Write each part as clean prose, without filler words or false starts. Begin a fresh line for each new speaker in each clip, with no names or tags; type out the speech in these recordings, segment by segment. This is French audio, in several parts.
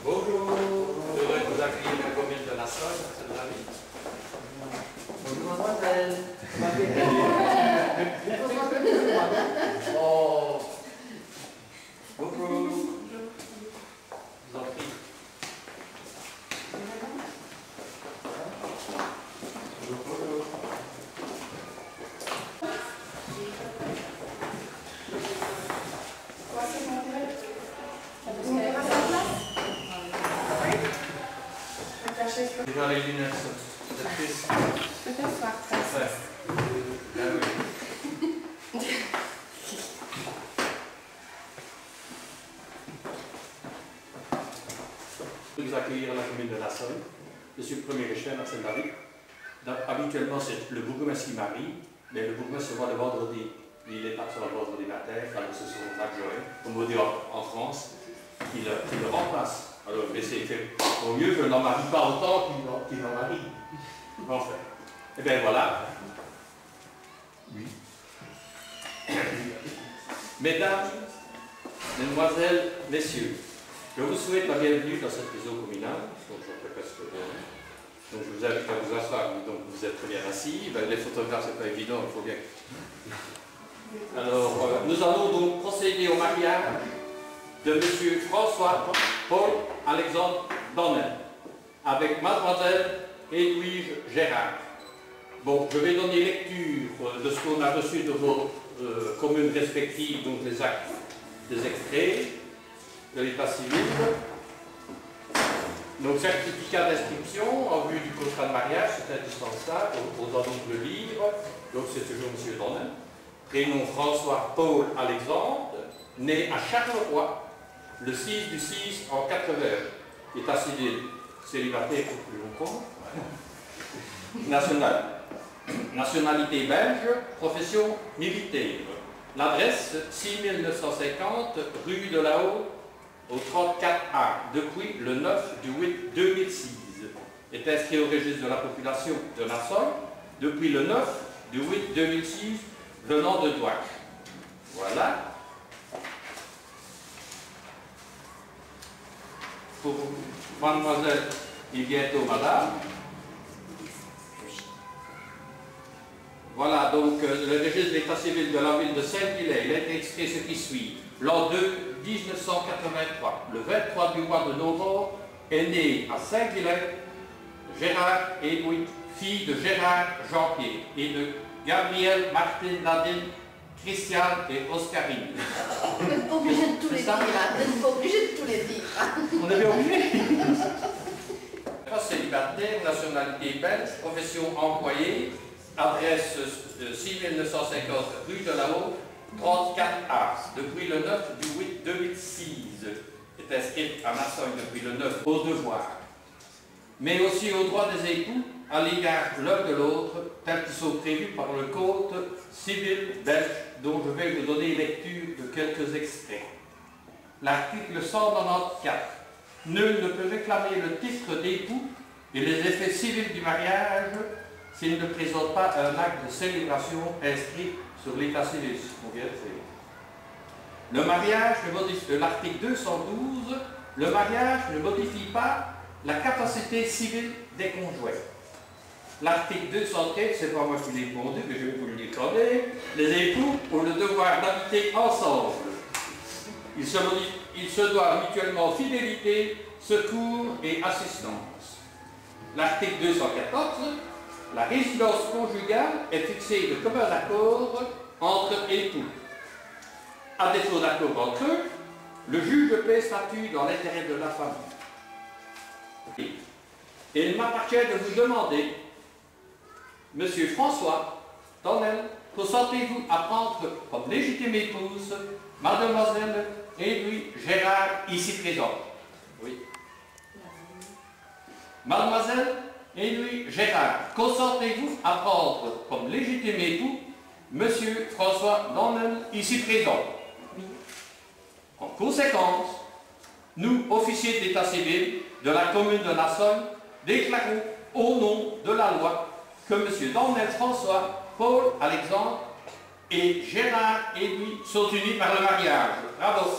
Bonjour, heureux de vous accueillir dans la commune de la Somme, c'est de la vie.
Bonjour mademoiselle.
Oh. Bonjour. Je vous en prie. Bonjour. Déjà les lunettes, c'est triste.
Peut-être soir.
Ouais. Ah oui. Vous accueillir à la commune de la Somme. Je suis le premier échevin, Marcel David. Habituellement, c'est le bourgmestre qui marie, mais le bourgmestre se voit le vendredi. Il est absent le vendredi matin, car ce sont Jacques-Joël, comme on dit en France, qui le remplace. Alors, mais c'est fait au mieux que n'en marie pas autant qu'il n'en marie. Enfin. Et bien voilà. Oui. Mesdames, Mesdemoiselles, Messieurs, je vous souhaite la bienvenue dans cette maison communale. Donc, je presque bien. Donc, je vous invite à vous asseoir. Donc, vous êtes très bien assis. Ben, les photographes, c'est pas évident, il faut bien. Alors, nous allons donc procéder au mariage de M. François-Paul Alexandre Donnel avec Mademoiselle Edwige Gérard. Bon, je vais donner lecture de ce qu'on a reçu de vos communes respectives, donc les actes, des extraits de l'état civil. Donc, certificat d'inscription en vue du contrat de mariage, c'est indispensable, on doit donc le lire. Donc, c'est toujours M. Donnel. Prénom François-Paul Alexandre, né à Charleroi, le 6 du 6 en 80. État civil, célibataire pour plus longtemps. Nationalité belge, profession militaire. L'adresse 6950 rue de la Haute au 34A, depuis le 9 du 8 2006. Est inscrit au registre de la population de Nassau depuis le 9 du 8 2006, venant de Douai. Voilà. Pour mademoiselle et bientôt madame. Voilà, donc le registre de l'état civil de la ville de Saint-Guillet, il a été extrait ce qui suit. L'an 2, 1983, le 23 du mois de novembre, est né à Saint-Guillet Gérard Edwin, fille de Gérard Jean-Pierre et de Gabriel, Martine, Nadine, Christiane et Oscarine.
Vous n'êtes pas obligé de tous les dire, vous n'êtes pas obligé de tous les dire.
On est bien obligé. Célibataire, nationalité belge, profession employée, adresse 6950 rue de la Haute, 34A, depuis le 9 du 8 2006. Est inscrite à Nassau depuis le 9 au devoir, mais aussi aux droits des époux à l'égard l'un de l'autre, tels qu'ils sont prévus par le Code civil belge, dont je vais vous donner lecture de quelques extraits. L'article 194. Nul ne peut réclamer le titre d'époux et les effets civils du mariage s'il ne présente pas un acte de célébration inscrit sur l'état civil. Le mariage ne modifie, l'article 212, le mariage ne modifie pas la capacité civile des conjoints. L'article 213, c'est pas moi qui l'ai répondu, mais je vais vous le dire quand même, les époux ont le devoir d'habiter ensemble. Ils se doivent mutuellement fidélité, secours et assistance. L'article 214, la résidence conjugale est fixée de commun accord entre époux. À défaut d'accord entre eux, le juge de paix statue dans l'intérêt de la famille. Et il m'appartient de vous demander, Monsieur François Donnel, consentez-vous à prendre comme légitime épouse Mademoiselle Edwige Gérard, ici présente? Oui. Mademoiselle Edwige Gérard, consentez-vous à prendre comme légitime époux Monsieur François Donnel, ici présent? Oui. En conséquence, nous, officiers d'état civil de la commune de Nassau, déclarons au nom de la loi que M. Donnel François Paul Alexandre et Gérard et lui sont unis par le mariage. Bravo.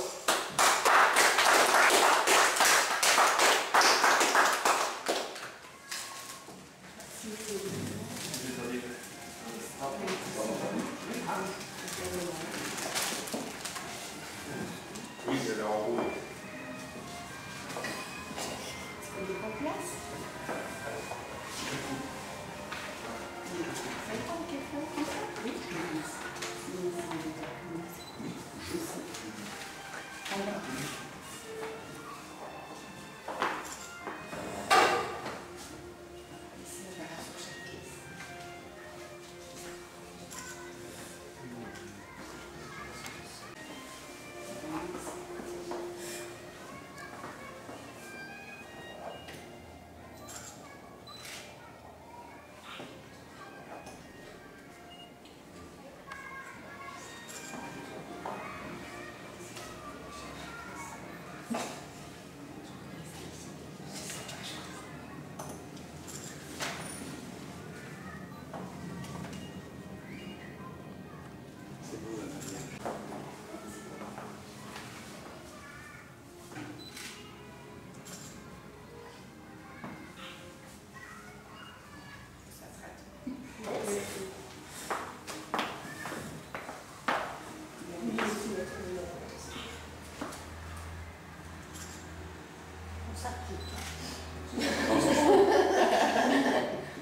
Oui, c'est en haut.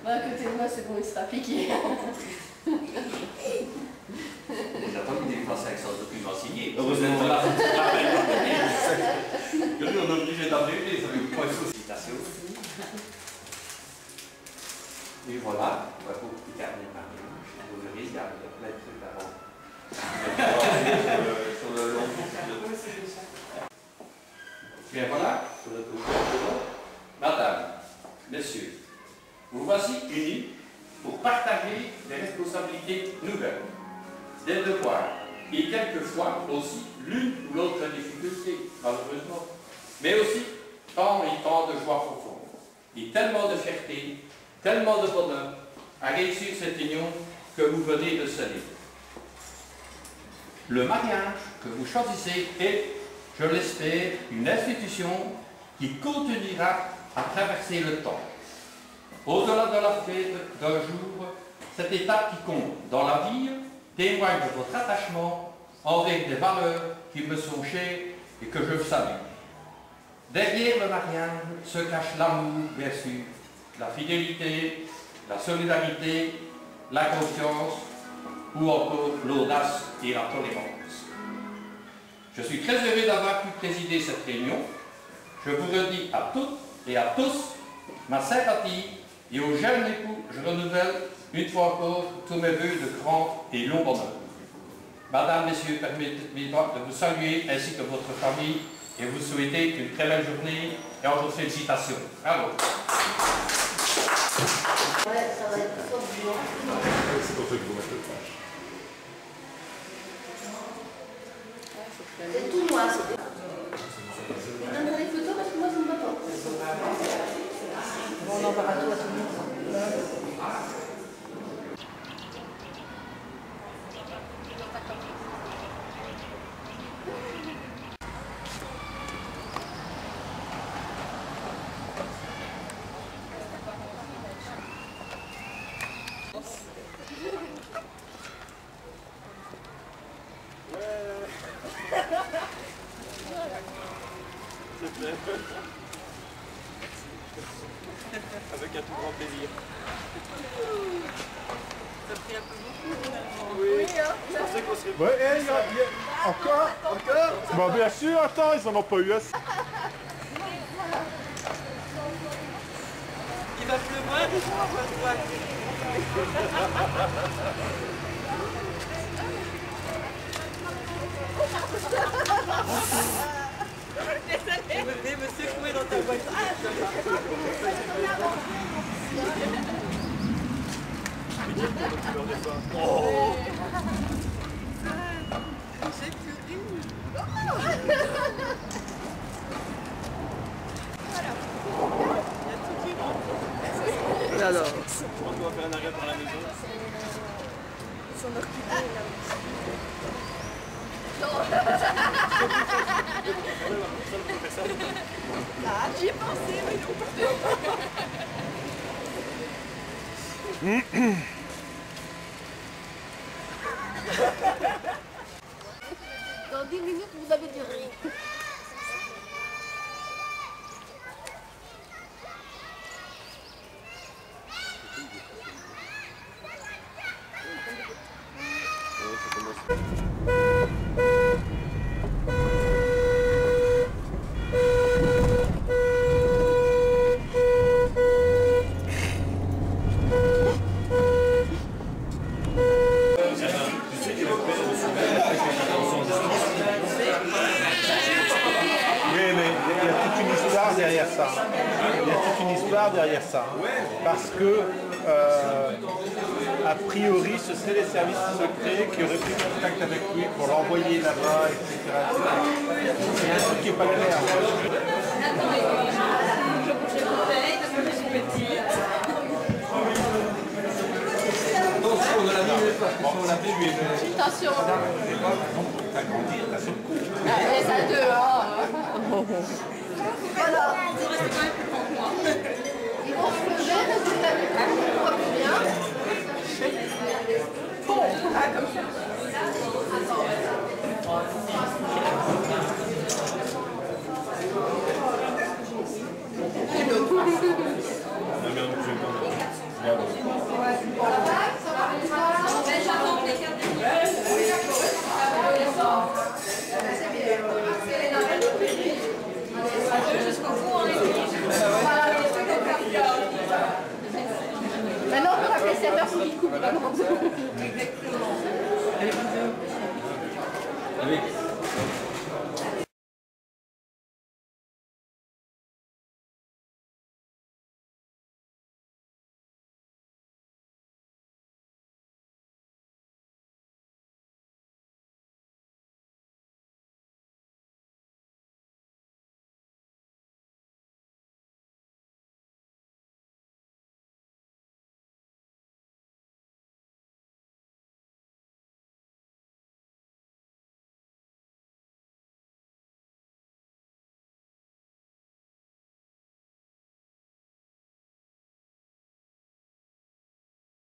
Bah, à côté de moi, c'est bon, il sera piqué.
J'attends qu'il ait passé avec son document signé.
Heureusement.
Là, que lui, on est obligé d'amener, ça veut pas une sollicitation. Et voilà, on va vous terminer par les manches. Vous verrez, il y a plein de trucs avant. Sur le long. Bien voilà, sur le tour. Madame, messieurs, vous voici unis pour partager des responsabilités nouvelles, des devoirs et quelquefois aussi l'une ou l'autre difficulté, malheureusement, mais aussi tant et tant de joie profonde et tellement de fierté, tellement de bonheur à réussir cette union que vous venez de sceller. Le mariage que vous choisissez est, je l'espère, une institution qui continuera à traverser le temps. Au-delà de la fête d'un jour, cette étape qui compte dans la vie témoigne de votre attachement envers des valeurs qui me sont chères et que je salue. Derrière le mariage se cache l'amour, bien sûr, la fidélité, la solidarité, la confiance ou encore l'audace et la tolérance. Je suis très heureux d'avoir pu présider cette réunion. Je vous redis à toutes et à tous ma sympathie et aux jeunes époux, je renouvelle une fois encore tous mes vœux de grand et long bonheur. Madame, Messieurs, permettez-moi de vous saluer ainsi que votre famille et vous souhaiter une très belle journée et encore félicitations. Bravo.
Ouais, ça va être trop dur.
C'est pour ça qu'il faut mettre le flash.
C'est tout noir. Tu donneras les photos parce que moi, ça ne me va pas. Bon, on en parle à tout le monde.
Avec un tout grand plaisir.
Ça a pris un peu beaucoup.
Oui,
hein.
je pensais qu'on serait...
Ouais, encore. Bah bien sûr, attends, ils en ont pas eu assez.
Il va pleuvoir, je crois. Je vais me secouer dans ta voiture.
Oh.
J'ai pleuré.
Alors, on doit faire un arrêt par la maison.
son orchidée là. Ah, j'y ai pensé, mais non.
Dans 10 minutes, vous avez du riz.
derrière ça. Il y a toute une histoire derrière ça. Parce que, a priori, ce serait les services secrets qui auraient pris contact avec lui pour l'envoyer là-bas, etc. Il y a un truc qui n'est pas clair.
Attention.
Ah,
ça dehors. Voilà. Ils vont se lever, vous avez plus bien. Bon, comme ça. Maintenant, on peut rappeler 7 heures pour qu'il coupe.